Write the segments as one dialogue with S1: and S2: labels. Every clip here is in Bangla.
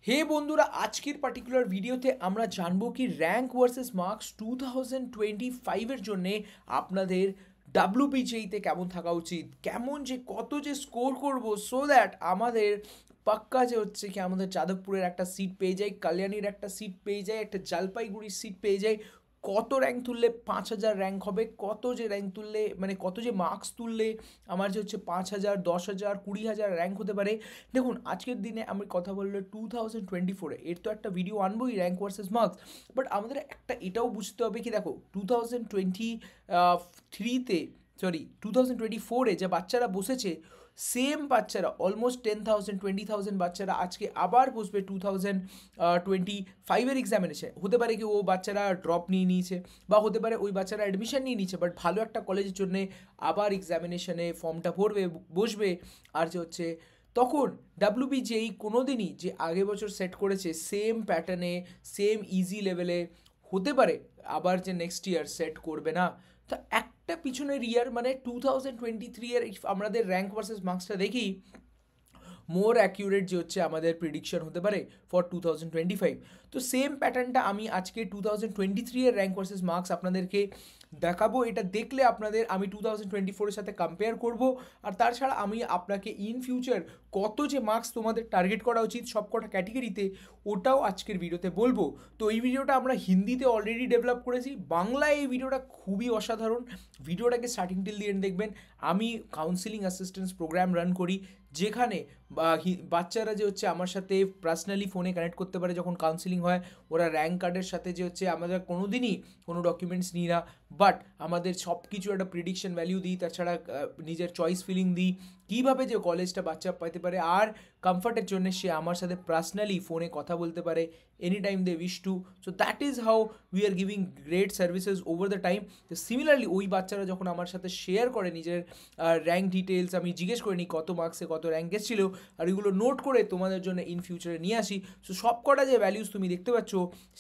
S1: হে বন্ধুরা, আজকের পার্টিকুলার ভিডিওতে আমরা জানবো কি র্যাঙ্ক ভার্সেস মার্কস 2025-এর জন্যে আপনাদের ডাব্লিউবিজেইতে কেমন থাকা উচিত, কেমন যে কত যে স্কোর করব সো দ্যাট আমাদের পাক্কা যে হচ্ছে কি আমাদের যাদবপুরের একটা সিট পেয়ে যায়, কল্যাণীর একটা সিট পেয়ে যায়, একটা জলপাইগুড়ির সিট পেয়ে যায়। কত র্যাঙ্ক তুললে 5,000 র্যাঙ্ক হবে, কত যে র্যাঙ্ক তুললে মানে কত যে মার্কস তুললে আমার যে হচ্ছে 5,000, 10,000, 20,000 র্যাঙ্ক হতে পারে। দেখুন, আজকের দিনে আমি কথা বললে 2024-এ এর তো একটা ভিডিও আনবোই র্যাঙ্ক ভার্সেস মার্কস। বাট আমাদের একটা এটাও বুঝতে হবে কি, দেখো 2023-তে, সরি 2024-এ যে বাচ্চারা বসেছে, সেম বাচ্চারা অলমোস্ট 10,000, 20,000 বাচ্চারা আজকে আবার বসবে 2025-এর এক্সামিনেশন। হতে পারে কি ও বাচ্চারা ড্রপ নিয়ে নিয়েছে, বা হতে পারে ওই বাচ্চারা অ্যাডমিশন নিয়ে নিয়েছে, বাট ভালো একটা কলেজের জন্যে আবার এক্সামিনেশনে ফর্মটা ভরবে, বসবে। আর যে হচ্ছে তখন ডাব্লিউবিজেই কোনো দিনই যে আগে বছর সেট করেছে সেম প্যাটার্নে, সেম ইজি লেভেলে, হতে পারে আবার যে নেক্সট ইয়ার সেট করবে না। তো একটা পিছনের ইয়ার মানে 2023-এর আমাদের র্যাঙ্ক ভার্সেস মার্কসটা দেখি, মোর অ্যাকিউরেট যে হচ্ছে আমাদের প্রিডিকশন হতে পারে ফর 2025। তো সেম প্যাটার্নটা আমি আজকে 2023-এর র্যাঙ্ক ভার্সেস মার্কস আপনাদেরকে দেখাবো। এটা দেখলে আপনাদের আমি 2024-এর সাথে কম্পেয়ার করব। আর তাছাড়া আমি আপনাকে ইন ফিউচার কত যে মার্কস তোমাদের টার্গেট করা উচিত সব কটা ক্যাটেগরিতে, ওটাও আজকের ভিডিওতে বলবো। তো এই ভিডিওটা আমরা হিন্দিতে অলরেডি ডেভেলপ করেছি, বাংলায় এই ভিডিওটা খুবই অসাধারণ। ভিডিওটাকে স্টার্টিং টিল দি এন্ড দেখবেন। আমি কাউন্সিলিং অ্যাসিস্ট্যান্স প্রোগ্রাম রান করি, যেখানে বাচ্চারা যে হচ্ছে আমার সাথে পার্সোনালি ফোনে কানেক্ট করতে পারে যখন কাউন্সিলিং হয়। ওরা র্যাঙ্ক কার্ডের সাথে যে হচ্ছে আমাদের কোনো দিনই কোনো ডকুমেন্টস নিই না, বাট আমাদের সব কিছু একটা প্রিডিকশন ভ্যালিউ দিই, তাছাড়া নিজের চয়েস ফিলিং দিই কীভাবে যে কলেজটা বাচ্চা পেতে পারে। আর কমফর্টের জন্য সে আমার সাথে পার্সোনালি ফোনে কথা বলতে পারে any time they wish to. So that is how we are giving great services over the time. তো সিমিলারলি ওই বাচ্চারা যখন আমার সাথে শেয়ার করে নিজের র্যাঙ্ক ডিটেলস, আমি জিজ্ঞেস করে নিই কত মার্কসে কত র্যাঙ্ক এসেছিল, আর এগুলো নোট করে তোমাদের জন্য ইন ফিউচারে নিয়ে আসি। সো সব কটা যে ভ্যালিউস তুমি দেখতে পাচ্ছ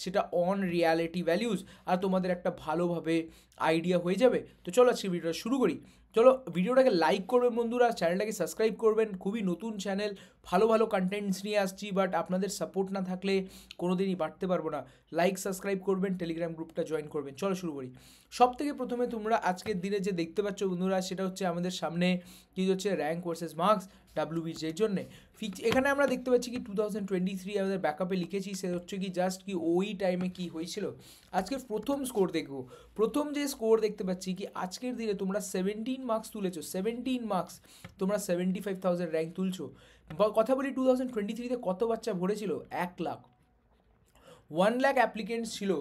S1: সেটা অন রিয়ালিটি ভ্যালিউস, আর তোমাদের একটা ভালোভাবে আইডিয়া হয়ে যাবে। তো চলো আজকে ভিডিওটা শুরু করি। চলো ভিডিওটাকে লাইক করবেন বন্ধুরা, চ্যানেলটাকে সাবস্ক্রাইব করবেন। খুবই নতুন চ্যানেল, ভালো ভালো কন্টেন্টস নিয়ে আসছি, বাট আপনাদের সাপোর্ট না থাকলে কোনো দিনই বাড়তে পারবো না। লাইক সাবস্ক্রাইব করবেন, টেলিগ্রাম গ্রুপটা জয়েন করবেন। চলো শুরু করি। সব থেকে প্রথমে তোমরা আজকের দিনে যে দেখতে পাচ্ছ বন্ধুরা, সেটা হচ্ছে আমাদের সামনে কি হচ্ছে র্যাঙ্ক ভার্সেস মার্কস ডাব্লিউবিজের জন্যে। এখানে আমরা দেখতে পাচ্ছি কি 2023 আমাদের ব্যাকআপে লিখেছি, সে হচ্ছে কি জাস্ট কি ওই টাইমে কি হয়েছিল। আজকের প্রথম স্কোর দেখবো। প্রথম যে স্কোর দেখতে পাচ্ছি কি আজকের দিনে তোমরা 17 মার্কস তুলেছো, 17 মার্কস তোমরা 75,000 র্যাঙ্ক তুলছো। কথা বলি 2023-তে কত বাচ্চা ভরেছিল? 1,00,000, 1,00,000 অ্যাপ্লিকেন্টস ছিল।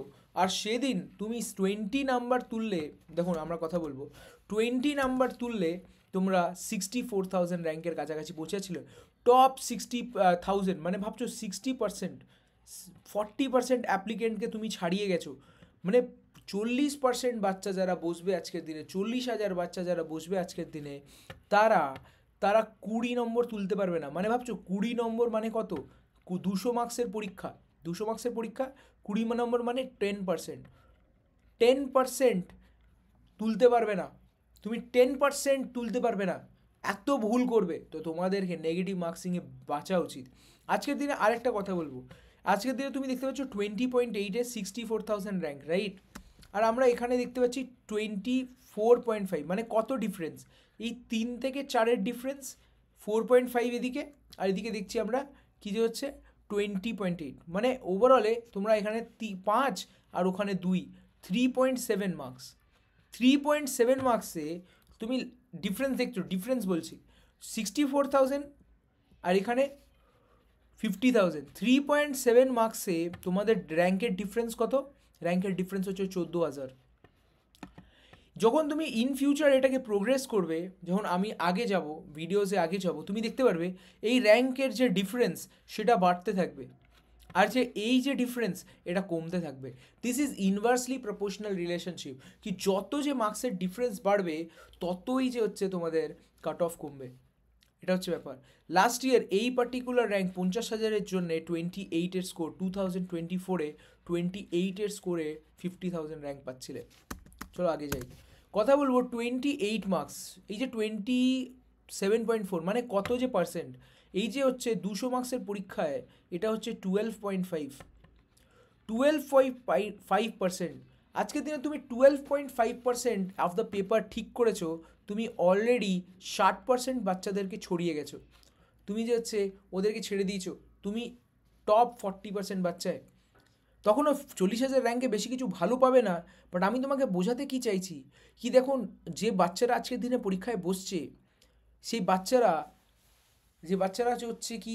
S1: আর সেদিন তুমি 20 নাম্বার তুললে, দেখুন আমরা কথা বলবো, 20 নাম্বার তুললে তোমরা 64,000 র্যাঙ্কের কাছাকাছি পৌঁছেছিল। টপ 60,000 মানে ভাবছো 60%, 40% অ্যাপ্লিকেন্টকে তুমি ছাড়িয়ে গেছো। মানে 40% বাচ্চা যারা বসবে আজকের দিনে, 40,000 বাচ্চা যারা বসবে আজকের দিনে, তারা তারা 20 নম্বর তুলতে পারবে না। মানে ভাবছো 20 নম্বর মানে কত? 200 মার্কসের পরীক্ষা, 200 মার্কসের পরীক্ষা, 20 নম্বর মানে 10%। 10% তুলতে পারবে না, তুমি 10% তুলতে পারবে না, এত ভুল করবে। তো তোমাদেরকে নেগেটিভ মার্কসিংয়ে বাঁচা উচিত। আজকের দিনে আরেকটা কথা বলবো, আজকের দিনে তুমি দেখতে পাচ্ছ 20.8-এ 64,000 র্যাঙ্ক, রাইট? আর আমরা এখানে দেখতে পাচ্ছি 24.5, মানে কত ডিফারেন্স? এই 3 থেকে 4-এর ডিফারেন্স, 4.5 এদিকে, আর এদিকে দেখছি আমরা কী যে হচ্ছে 20.8। মানে ওভারঅলে তোমরা এখানে 5 আর ওখানে 2, 3.7 মার্কস। 3.7 মার্কসে তুমি ডিফারেন্স দেখছো, ডিফারেন্স বলছি 64,000 আর এখানে 50,000। 3.7 মার্কসে তোমাদের র্যাঙ্কের ডিফারেন্স কত? র্যাঙ্কের ডিফারেন্স হচ্ছে 14,000। যখন তুমি ইন ফিউচার এটাকে প্রোগ্রেস করবে, যখন আমি আগে যাব, ভিডিওসে আগে যাব, তুমি দেখতে পারবে এই র্যাঙ্কের যে ডিফারেন্স সেটা বাড়তে থাকবে, আর যে এই যে ডিফারেন্স এটা কমতে থাকবে। This is inversely proportional relationship, কি যত যে মার্কসের ডিফারেন্স বাড়বে ততই যে হচ্ছে তোমাদের কাট অফ কমবে। এটা হচ্ছে ব্যাপার। লাস্ট ইয়ার এই পার্টিকুলার র্যাঙ্ক 50,000-এর জন্য 28-এর স্কোর, 2024-এ 28-এর স্কোরে 50,000 র্যাঙ্ক পাচ্ছিলে। চলো আগে যাই, কথা বলবো 28 মার্কস, এই যে 27.4 মানে কত যে পার্সেন্ট? এই যে হচ্ছে 200 মার্কসের পরীক্ষায় এটা হচ্ছে 12.5, 12.5%। আজকের দিনে তুমি 12.5% অফ দ্য পেপার ঠিক করেছো, তুমি অলরেডি 60% বাচ্চাদেরকে ছড়িয়ে গেছো। তুমি যে হচ্ছে ওদেরকে ছেড়ে দিয়েছো, তুমি টপ 40% বাচ্চায়। তখনও 40,000 র্যাঙ্কে বেশি কিছু ভালো পাবে না, বাট আমি তোমাকে বোঝাতে কি চাইছি কি দেখুন, যে বাচ্চারা আজকের দিনে পরীক্ষায় বসছে, সেই বাচ্চারা যে হচ্ছে কি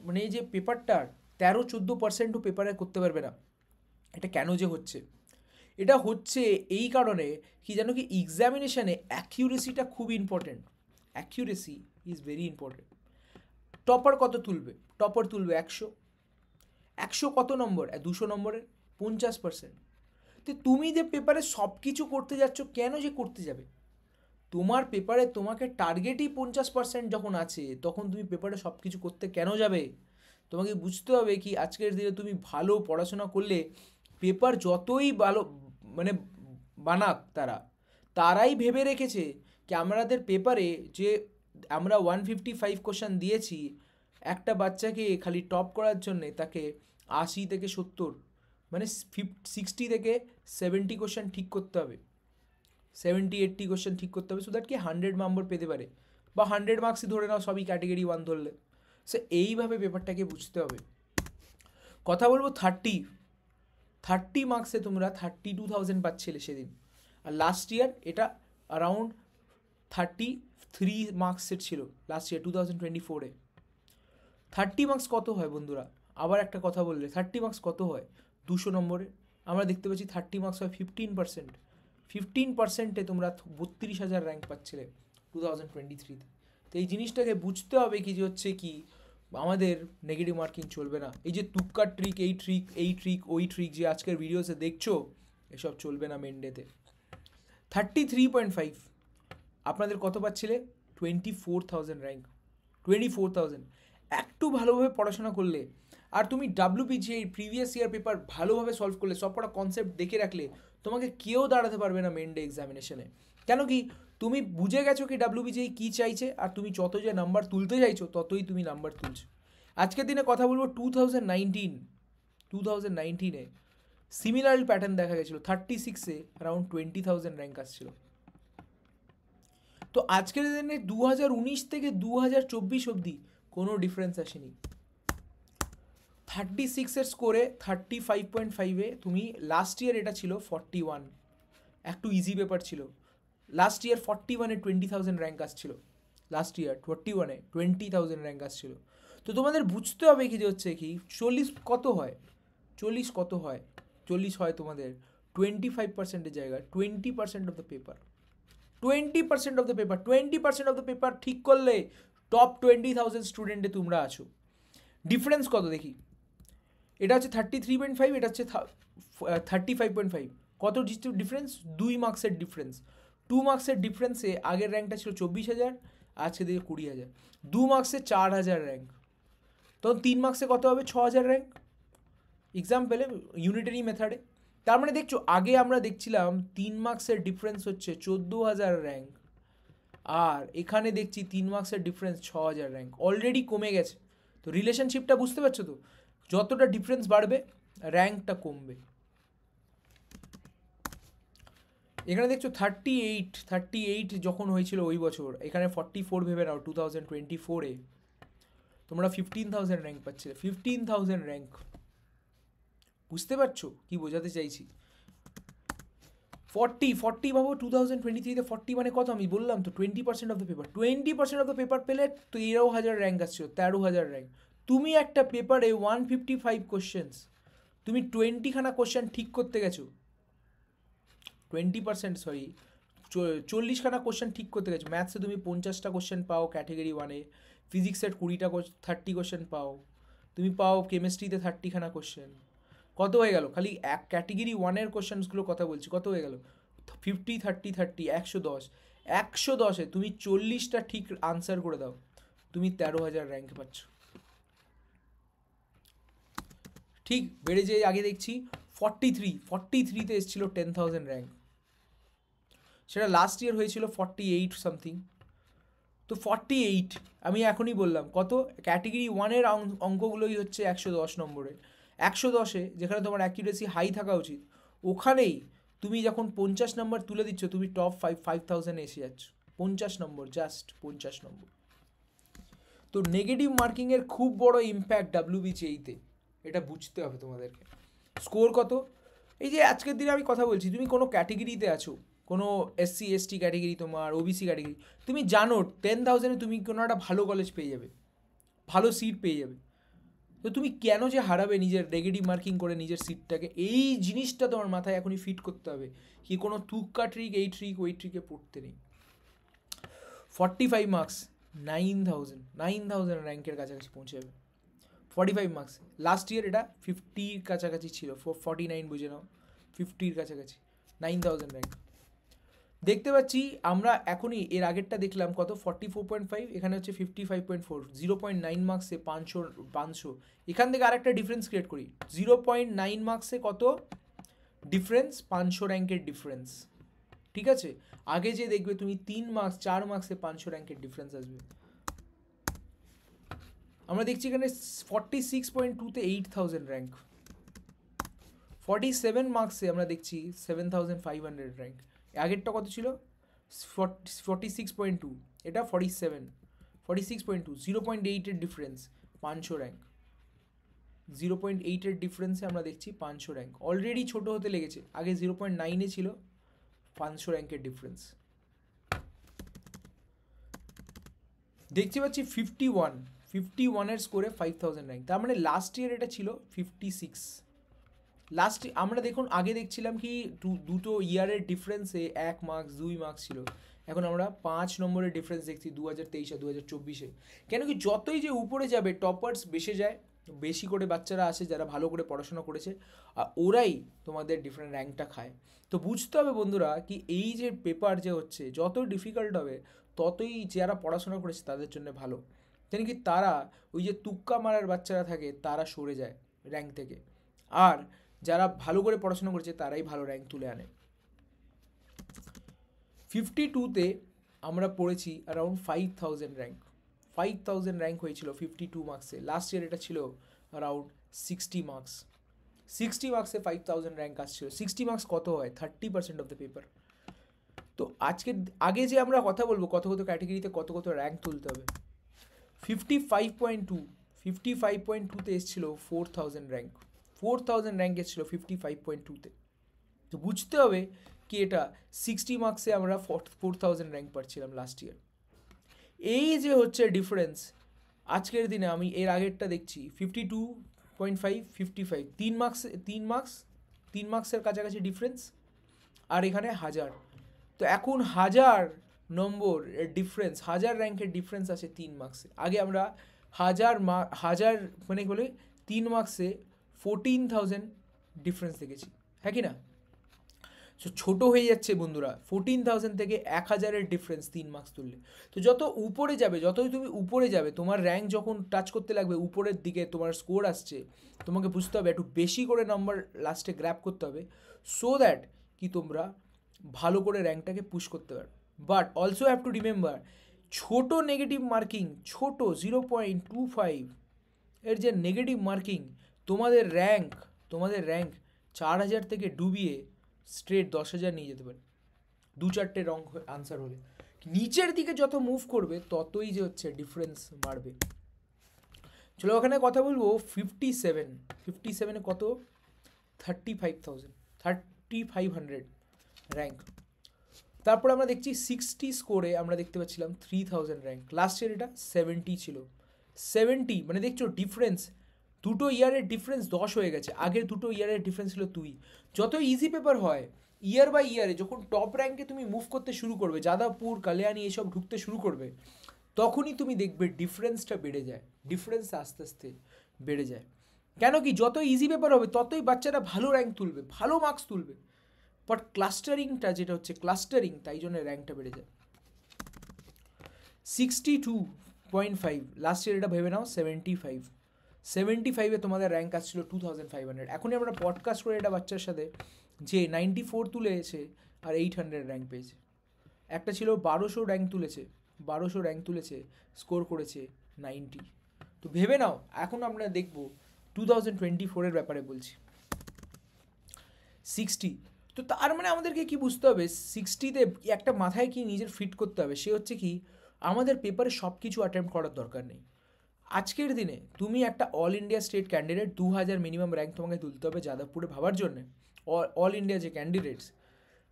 S1: মানে যে পেপারটার 13-14%ও পেপারে করতে পারবে না। এটা কেন যে হচ্ছে? এটা হচ্ছে এই কারণে কি জানো কি, এক্সামিনেশানে অ্যাকিউরেসিটা খুব important. Accuracy is very important. Topper কত তুলবে? টপার তুলবে 100। 100 কত নম্বর? 200 নম্বরের 50%। তো তুমি যে পেপারে সব কিছু করতে যাচ্ছ, কেন যে করতে যাবে? তোমার পেপারে তোমাকে টার্গেটই 50% যখন আছে, তখন তুমি পেপারে সব কিছু করতে কেন যাবে? তোমাকে বুঝতে হবে কি আজকের দিনে তুমি ভালো পড়াশোনা করলে পেপার যতই ভালো মানে বানাক তারাই ভেবে রেখেছে কি আমাদের পেপারে যে আমরা 155 কোশ্চেন দিয়েছি, একটা বাচ্চাকে খালি টপ করার জন্যে তাকে 80 থেকে 70 মানে 60 থেকে 70 কোশ্চেন ঠিক করতে হবে, 70-80 কোশ্চেন ঠিক করতে হবে, সো দ্যাট কি 100 নম্বর পেতে পারে, বা 100 মার্কসই ধরে নাও সবই ক্যাটেগরি 1 ধরলে। সো এইভাবে পেপারটাকে বুঝতে হবে। কথা বলবো 30 মার্কসে তোমরা 32,000 পাচ্ছিলে সেদিন, আর লাস্ট ইয়ার এটা অ্যারাউন্ড 33 মার্কসের ছিল লাস্ট ইয়ার 2024-এ। 30 মার্কস কত হয় বন্ধুরা? আবার একটা কথা বললে 30 মার্কস কত হয় 200 নম্বরে? আমরা দেখতে পাচ্ছি 30 মার্কস হয় 15%। 15%-এ তোমরা 32,000 র্যাঙ্ক পাচ্ছিলে 2023-তে। তো এই জিনিসটাকে বুঝতে হবে কি যে হচ্ছে কি আমাদের নেগেটিভ মার্কিং চলবে না। এই যে তুক্কার ট্রিক, এই ট্রিক ওই ট্রিক যে আজকের ভিডিওসে দেখছো, এসব চলবে না মেন ডেতে। 33.5 আপনাদের কত পাচ্ছিলে? 24,000 র্যাঙ্ক, 24,000। একটু ভালোভাবে পড়াশোনা করলে আর তুমি WPGA প্রিভিয়াস ইয়ার পেপার ভালোভাবে সলভ করলে, সব কটা কনসেপ্ট দেখে রাখলে, তোমাকে কেউ দাঁড়াতে পারবে না মেন ডে এক্সামিনেশনে। কেন কি তুমি বুঝে গেছো কি WPGA কী চাইছে, আর তুমি যত যে নাম্বার তুলতে চাইছো ততই তুমি নাম্বার তুলছো। আজকের দিনে কথা বলবো 2019-এ সিমিলার প্যাটার্ন দেখা গেছিলো। 36-এ অ্যারাউন্ড 20,000 র্যাঙ্ক আসছিল। তো আজকের দিনে 2019 থেকে 2024 অবধি কোনো ডিফারেন্স আসেনি। 36-এর স্কোরে 35.5-এ তুমি, লাস্ট ইয়ার এটা ছিল 41, একটু ইজি পেপার ছিল। লাস্ট ইয়ার 41-এ 20,000 র্যাঙ্ক আসছিল, লাস্ট ইয়ার 41-এ 20,000 র্যাঙ্ক আসছিল। তো তোমাদের বুঝতে হবে কি যে হচ্ছে কি 40 কত হয়, 40 কত হয়, 40 হয় তোমাদের 25%-এর জায়গায় 20% of the paper. 20% of the paper, 20% of the paper ঠিক করলে টপ 20,000 স্টুডেন্টে তোমরা আছো। ডিফারেন্স কত দেখি? এটা হচ্ছে 33.5, এটা হচ্ছে 35.5। কত ডিফারেন্স? 2 মার্কসের ডিফারেন্স। 2 মার্কসের ডিফারেন্সে আগের র্যাঙ্কটা ছিল 24,000, আজকে দিকে 20,000। 2 মার্কসে 4,000 র্যাঙ্ক, তখন 3 মার্কসে কত হবে? 6,000 র্যাঙ্ক এক্সাম পেলে ইউনিটারি মেথডে। তার মানে দেখছো, আগে আমরা দেখছিলাম 3 মার্কসের ডিফারেন্স হচ্ছে 14,000 র্যাঙ্ক, আর এখানে দেখছি 3 মার্কসের ডিফারেন্স 6,000 র্যাঙ্ক, অলরেডি কমে গেছে। তো রিলেশনশিপটা বুঝতে পারছো তো? যতটা ডিফারেন্স বাড়বে র্যাঙ্কটা কমবে। এখানে দেখছো 38 যখন হয়েছিল ওই বছর, এখানে 44 ভেবে নাও 2024-এ তোমরা 15,000 র্যাঙ্ক পাচ্ছিলে। 15,000 র্যাঙ্ক, বুঝতে পারছো কি বোঝাতে চাইছি? 40 ভাবো 2023-তে 40 মানে কত? আমি বললাম তো 20% of the paper. 20% of the paper পেলে 13,000 র্যাঙ্ক আসছিল, 13,000 র্যাঙ্ক। তুমি একটা পেপারে 155 কোশ্চেন্স, তুমি 20খানা কোশ্চেন ঠিক করতে গেছো, 20% সরি 40খানা কোশ্চেন ঠিক করতে গেছো। ম্যাথসে তুমি 50টা কোশ্চেন পাও ক্যাটেগরি 1-এ, ফিজিক্সের 30 কোশ্চেন পাও, তুমি পাও কেমিস্ট্রিতে 30খানা কোশ্চেন। কত হয়ে গেল? খালি এক ক্যাটেগরি 1-এর কোশ্চেন্সগুলো কথা বলছি, কত হয়ে গেল? 50, 30, 30, 110। 110-এ তুমি 40টা ঠিক আনসার করে দাও, তুমি 13,000 র্যাঙ্ক পাচ্ছ। ঠিক বেড়ে যেয়ে আগে দেখছি 43-তে এসেছিল 10,000 র্যাঙ্ক, সেটা লাস্ট ইয়ার হয়েছিল 48 সামথিং। তো 48 আমি এখনই বললাম কত, ক্যাটেগরি 1-এর অঙ্কগুলোই হচ্ছে 110 নম্বরে। 110-এ যেখানে তোমার অ্যাকিউরেসি হাই থাকা উচিত, ওখানেই তুমি যখন 50 নম্বর তুলে দিচ্ছ, তুমি টপ 5000 এসে যাচ্ছ। 50 নম্বর, জাস্ট 50 নম্বর। তো নেগেটিভ মার্কিংয়ের খুব বড় ইম্প্যাক্ট ডাব্লিউবিসিএইতে, এটা বুঝতে হবে তোমাদেরকে। স্কোর কত, এই যে আজকের দিনে আমি কথা বলছি, তুমি কোনো ক্যাটেগরিতে আছো, কোনো এসসি এসটি ক্যাটেগরি, তোমার ওবিসি ক্যাটেগরি, তুমি জানো 10,000-এ তুমি কোনো একটা ভালো কলেজ পেয়ে যাবে, ভালো সিট পেয়ে যাবে। তো তুমি কেন যে হারাবে নিজের নেগেটিভ মার্কিং করে নিজের সিটটাকে? এই জিনিসটা তোমার মাথায় এখনই ফিট করতে হবে, কি কোনো তুক্কা ট্রিক, এই ট্রিক ওই ট্রিকে পড়তে নেই। 45 মার্কস, 9,000 র্যাঙ্কের কাছাকাছি পৌঁছে যাবে। 45 মার্কস, লাস্ট ইয়ার এটা 50-র কাছাকাছি ছিল, 49 বুঝে নাও, 50-র কাছাকাছি, 9,000 র্যাঙ্ক। দেখতে পাচ্ছি আমরা এখনই, এর আগেরটা দেখলাম কত, 44.5, এখানে হচ্ছে 55.4, 0.9 মার্কসে 500। এখান থেকে আরেকটা ডিফারেন্স ক্রিয়েট করি, 0.9 মার্কসে কত ডিফারেন্স, 500 র্যাঙ্কের ডিফারেন্স। ঠিক আছে, আগে যে দেখবে তুমি 3 মার্কস 4 মার্কসে 500 র্যাঙ্কের ডিফারেন্স আসবে। আমরা দেখছি এখানে 46.2-তে 8,000 র্যাঙ্ক, 47 মার্কসে আমরা দেখছি 7,500 র্যাঙ্ক। আগেরটা কত ছিল, 46.2, এটা 46.2, 0.8-এর ডিফারেন্স, 500 র্যাঙ্ক। 0.8-এর ডিফারেন্সে আমরা দেখছি 500 র্যাঙ্ক, অলরেডি ছোটো হতে লেগেছে। আগে 0.9-এ ছিল, 500 র্যাঙ্কের ডিফারেন্স। দেখতে পাচ্ছি 51-এর স্কোরে 5,000 র্যাঙ্ক, তার মানে লাস্ট ইয়ার এটা ছিল 56। লাস্ট আমরা দেখুন আগে দেখছিলাম কি দুটো ইয়ারের ডিফারেন্সে 1 মার্কস 2 মার্কস ছিল, এখন আমরা 5 নম্বরের ডিফারেন্স দেখছি 2023 আর 2024-এ। কেন কি যতই যে উপরে যাবে টপার্স বেশি যায়, বেশি করে বাচ্চারা আসে যারা ভালো করে পড়াশোনা করেছে, আর ওরাই তোমাদের ডিফারেন্ট র্যাঙ্কটা খায়। তো বুঝতে হবে বন্ধুরা কি এই যে পেপার যে হচ্ছে, যত ডিফিকাল্ট হবে ততই যারা পড়াশোনা করেছে তাদের জন্য ভালো। কেন কি তারা ওই যে তুক্কা মারার বাচ্চারা থাকে তারা সরে যায় র্যাঙ্ক থেকে, আর যারা ভালো করে পড়াশোনা করেছে তারাই ভালো র্যাঙ্ক তুলে আনে। 52-তে আমরা পড়েছি অ্যারাউন্ড 5,000 র্যাঙ্ক, 5,000 র্যাঙ্ক হয়েছিল 52 মার্কসে। লাস্ট ইয়ার এটা ছিল অ্যারাউন্ড 60 মার্কস। 60 মার্কসে 5,000 র্যাঙ্ক আসছিল। 60 মার্কস কত হয়, 30% অফ দ্য পেপার। তো আজকে আগে যে আমরা কথা বলবো কত কত ক্যাটেগরিতে কত কত র্যাঙ্ক তুলতে হবে। 55.2তে এসেছিল 4,000 র্যাঙ্ক, 4,000 র্যাঙ্ক এসেছিল 55.2-তে। তো বুঝতে হবে কি এটা 60 মার্কসে আমরা 4,000 র্যাঙ্ক পাচ্ছিলাম লাস্ট ইয়ার। এই যে হচ্ছে ডিফারেন্স, আজকের দিনে আমি এর আগেরটা দেখছি 52.5, 55, 3 মার্কসের কাছাকাছি ডিফারেন্স, আর এখানে 1000। তো এখন 1000 নম্বর ডিফারেন্স, 1000 র্যাঙ্কের ডিফারেন্স আছে 3 মার্কসে। আগে আমরা 1000 মানে বলে 3 মার্কসে 14,000 ডিফারেন্স দেখেছি, হ্যাঁ কি না? সো ছোটো হয়ে যাচ্ছে বন্ধুরা, 14,000 থেকে 1000-এর ডিফারেন্স 3 মার্কস তুললে। তো যত উপরে যাবে, যতই তুমি উপরে যাবে, তোমার র্যাঙ্ক যখন টাচ করতে লাগবে উপরের দিকে, তোমার স্কোর আসছে, তোমাকে বুঝতে হবে একটু বেশি করে নাম্বার লাস্টে গ্র্যাব করতে হবে, সো দ্যাট কি তোমরা ভালো করে র্যাঙ্কটাকে পুশ করতে পারো। But also have to remember, ছোটো নেগেটিভ মার্কিং, ছোটো 0.25 এর যে নেগেটিভ মার্কিং তোমাদের র্যাঙ্ক 4,000 থেকে ডুবিয়ে স্ট্রেট 10,000 নিয়ে যেতে পারে, 2-4টে রং আনসার হলে। নিচের দিকে যত মুভ করবে ততই যে হচ্ছে ডিফারেন্স বাড়বে। চলো ওখানে কথা বলবো 57-এ কত, 3,500 র্যাঙ্ক। তারপর আমরা দেখছি 60 স্কোরে আমরা দেখতে পাচ্ছিলাম 3,000 র্যাঙ্ক। লাস্ট ইয়ার এটা 70 ছিল। 70 মানে দেখছো ডিফারেন্স, দুটো ইয়ারের ডিফারেন্স 10 হয়ে গেছে। আগের দুটো ইয়ারের ডিফারেন্স ছিল 2। যত ইজি পেপার হয় ইয়ার বাই ইয়ারে, যখন টপ র্যাঙ্কে তুমি মুভ করতে শুরু করবে, যাদবপুর, কালিয়ানি এসব ঢুকতে শুরু করবে, তখনই তুমি দেখবে ডিফারেন্সটা বেড়ে যায়, ডিফারেন্স আস্তে আস্তে বেড়ে যায়। কেন কি যত ইজি পেপার হবে ততই বাচ্চারা ভালো র্যাঙ্ক তুলবে, ভালো মার্কস তুলবে। বাট ক্লাস্টারিংটা যেটা হচ্ছে ক্লাস্টারিং, তাই জন্য র্যাঙ্কটা বেড়ে যায়। 62.5, লাস্ট ইয়ার এটা ভেবে নাও 75-এ তোমাদের র্যাঙ্ক আসছিল 2,500। এখনই আমরা পডকাস্ট করে এটা বাচ্চার সাথে যে 94 তুলেছে আর 800 র্যাঙ্ক পেয়েছে। একটা ছিল 1200 র্যাঙ্ক তুলেছে, 1200 র্যাঙ্ক তুলেছে, স্কোর করেছে 90। তো ভেবে নাও, এখন আমরা দেখব 2024-এর ব্যাপারে বলছি। 60, তো তার মানে আমাদেরকে কি বুঝতে হবে, 60তে একটা মাথায় কি নিজের ফিট করতে হবে, সে হচ্ছে কি আমাদের পেপারে সব কিছু অ্যাটেম্প্ট করার দরকার নেই। আজকের দিনে তুমি একটা all India state candidate, 2000 minimum rank তোমাকে তুলতে হবে যাদবপুরে ভাবার জন্যে। অল ইন্ডিয়া যে ক্যান্ডিডেটস,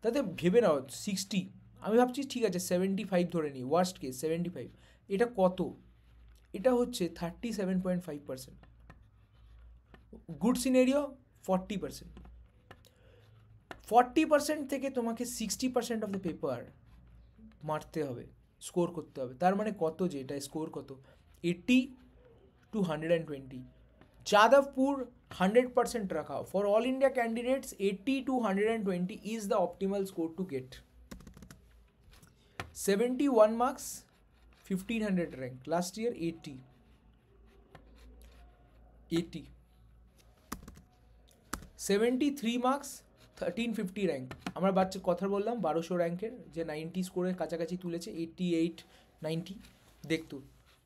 S1: তাতে ভেবে নাও 60, আমি ভাবছি ঠিক আছে 75 ধরে নিই, ওয়ার্স্ট কেস 75, এটা কত? এটা হচ্ছে 37.5%। গুড সিনেরিও 40%। 40% থেকে তোমাকে 60% অফ দ্য পেপার মারতে হবে, স্কোর করতে হবে। তার মানে কত, যে এটা স্কোর কত, 80 to 120। যাদবপুর 100% রাখা, for all India candidates 80 to 120 is the optimal score to get. 71 marks, 1500 rank, last year 80। 73 marks, 1350 rank. আমরা বাচ্চা কথা বললাম 1200 র্যাঙ্কের, যে 90 স্কোরের কাছাকাছি তুলেছে, 88 90। দেখতো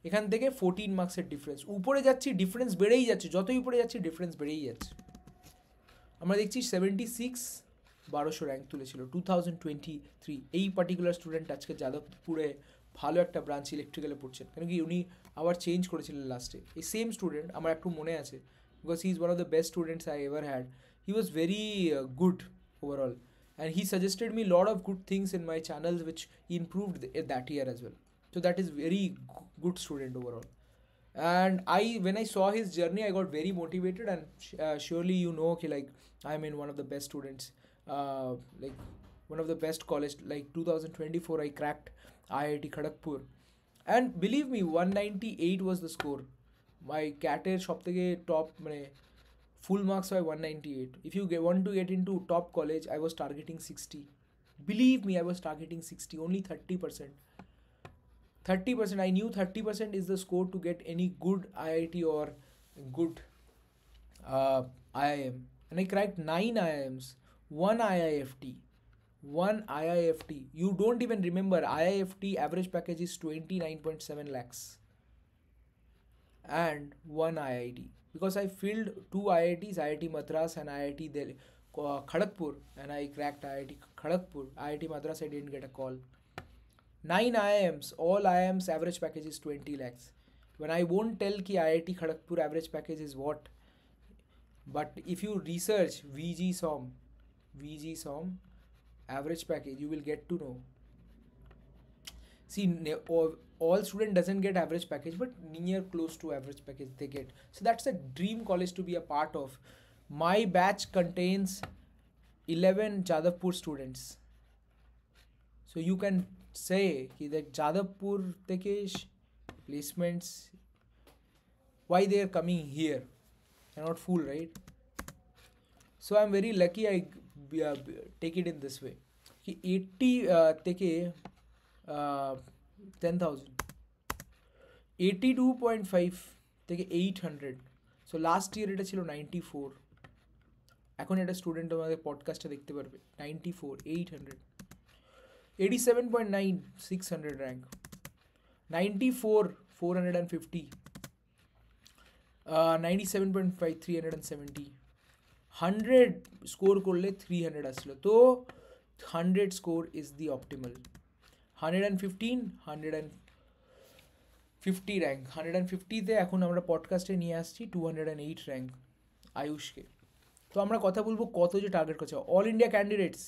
S1: এখান থেকে 14 মার্কসের ডিফারেন্স, উপরে যাচ্ছি ডিফারেন্স বেড়েই যাচ্ছে, যতই উপরে যাচ্ছি ডিফারেন্স বেড়েই যাচ্ছে। আমরা দেখছি 76 1200 র্যাঙ্ক তুলেছিল 2023। এই পার্টিকুলার স্টুডেন্ট আজকে যাদবপুরে ভালো একটা ব্রাঞ্চ ইলেকট্রিক্যালে পড়ছেন, কেন কি উনি আবার চেঞ্জ করেছিলেন লাস্টে। এই সেম স্টুডেন্ট আমার একটু মনে আছে, because he is one of the best students I ever had. He was very good overall, and he suggested me lot of good things in my channels which improved that year as well. So that is very good student overall. And when I saw his journey, I got very motivated, and surely you know कि like I'm in one of the best students, like one of the best college. Like 2024 I cracked IIT Kharagpur, and believe me 198 was the score. My CAT-এর সবথেকে top মানে full marks by 198. If you want to get into top college, I was targeting 60. Believe me, I was targeting 60, only 30%. 30%, I knew 30% is the score to get any good IIT or good IIM. And I cracked 9 IIMs, 1 IIFT. 1 IIFT. You don't even remember, IIFT average package is 29.7 lakhs. And 1 IIT. Because I filled 2 IITs, IIT Madras and IIT Kharagpur, and I cracked IIT Kharagpur. IIT Madras I didn't get a call. 9 IIMs, all IIMs average package is 20 lakhs. When I won't tell ki IIT Kharagpur average package is what, but if you research VG SOM average package, you will get to know. See, all student doesn't get average package, but near close to average package they get. So that's a dream college to be a part of. My batch contains 11 Jadavpur students. So you can say that Jadavpur teke placements, why they are coming here? They're not fool, right? So I'm very lucky I take it in this way. 80 teke 10,000, 82.5 থেকে 800. সো লাস্ট ইয়ার এটা ছিল 94। এখন একটা স্টুডেন্ট আমাদের পডকাস্টটা দেখতে পারবে, 94, 800, 87.9 600 র্যাঙ্ক, 94 450, 97.5 370, 100 স্কোর করলে 300 আসলো। তো 100 score is the optimal. 115 150 rank, 150তে এখন আমরা পডকাস্টে নিয়ে আসছি 208 র্যাঙ্ক আয়ুষকে। তো আমরা কথা বলবো কত যে টার্গেট করছে ऑल इंडिया कैंडिडेट्स।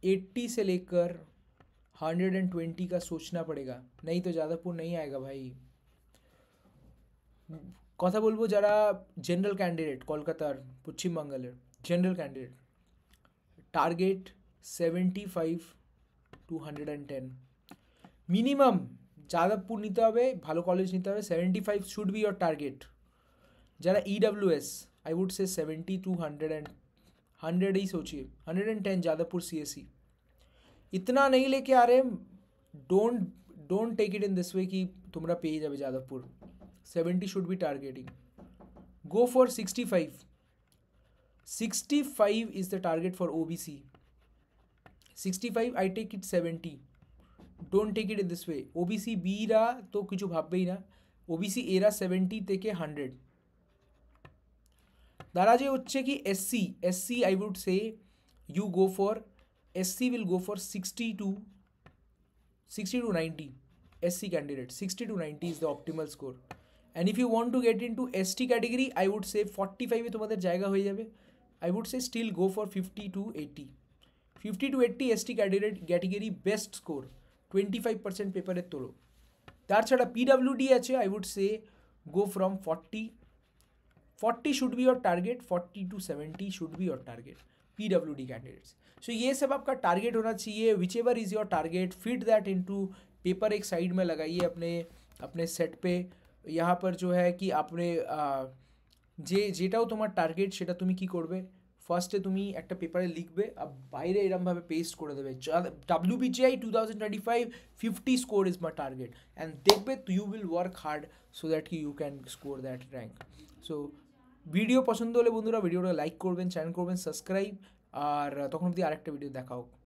S1: 80 से लेकर 120 का सोचना पड़ेगा, नहीं तो যাদবপুর नहीं आएगा भाई। কথা বলবো যারা জেনারেল ক্যান্ডিডেট, কলকাতার পশ্চিমবাংলার general candidate, target 75 to 110 minimum. Jadavpur নিতে হবে, ভালো কলেজ নিতে হবে, 75 शुड बी योर टारगेट। जरा EWS I would say 70 to 100 ही सोचिए, 110 जादवपुर CSE। इतना नहीं लेके आ रहे, don't take it in this way कि तुम्हारा पेज जाए Jadavpur. 70 should be targeting. Go for 65 is the target for OBC। 65 I take it 70, don't take it in this way. OBC বিরা তো কিছু ভাববেই না, ওবিসি এরা 70 থেকে 100। তারা যে হচ্ছে কি SC, SC I would say you go for, SC will go for 60 to 90, SC candidate 60 to 90 is the optimal score. And if you want to get into ST category, I would say 45 এ তোমাদের জায়গা হয়ে যাবে। I would say still go for 50 to 80, 50 to 80 ST category best score, 25% পেপারের তোলো। তার ছাড়া পিডাব্লিউডি আছে, I would say go from 40 should be your target, 40 to 70 should be your target, PWD candidates. So ये सब आपका टारगेट होना चाहिए। Which ever is your target, fit that into paper, एक साइड में लगाइए अपने अपने सेट पे। यहाँ पर जो है कि आपने যেটাও তোমার টার্গেট সেটা তুমি কি করবে, ফার্স্টে তুমি একটা পেপারে লিখবে আর বাইরে এরমভাবে পেস্ট করে দেবে WBGI 2025 50 score is my target, and দেখবে you will work hard so that you can score that rank. So video পছন্দ হলে বন্ধুরা ভিডিওটা লাইক করবেন, চ্যানেল করবেন সাবস্ক্রাইব, আর তখন অবধি আরেকটা ভিডিও দেখা হোক।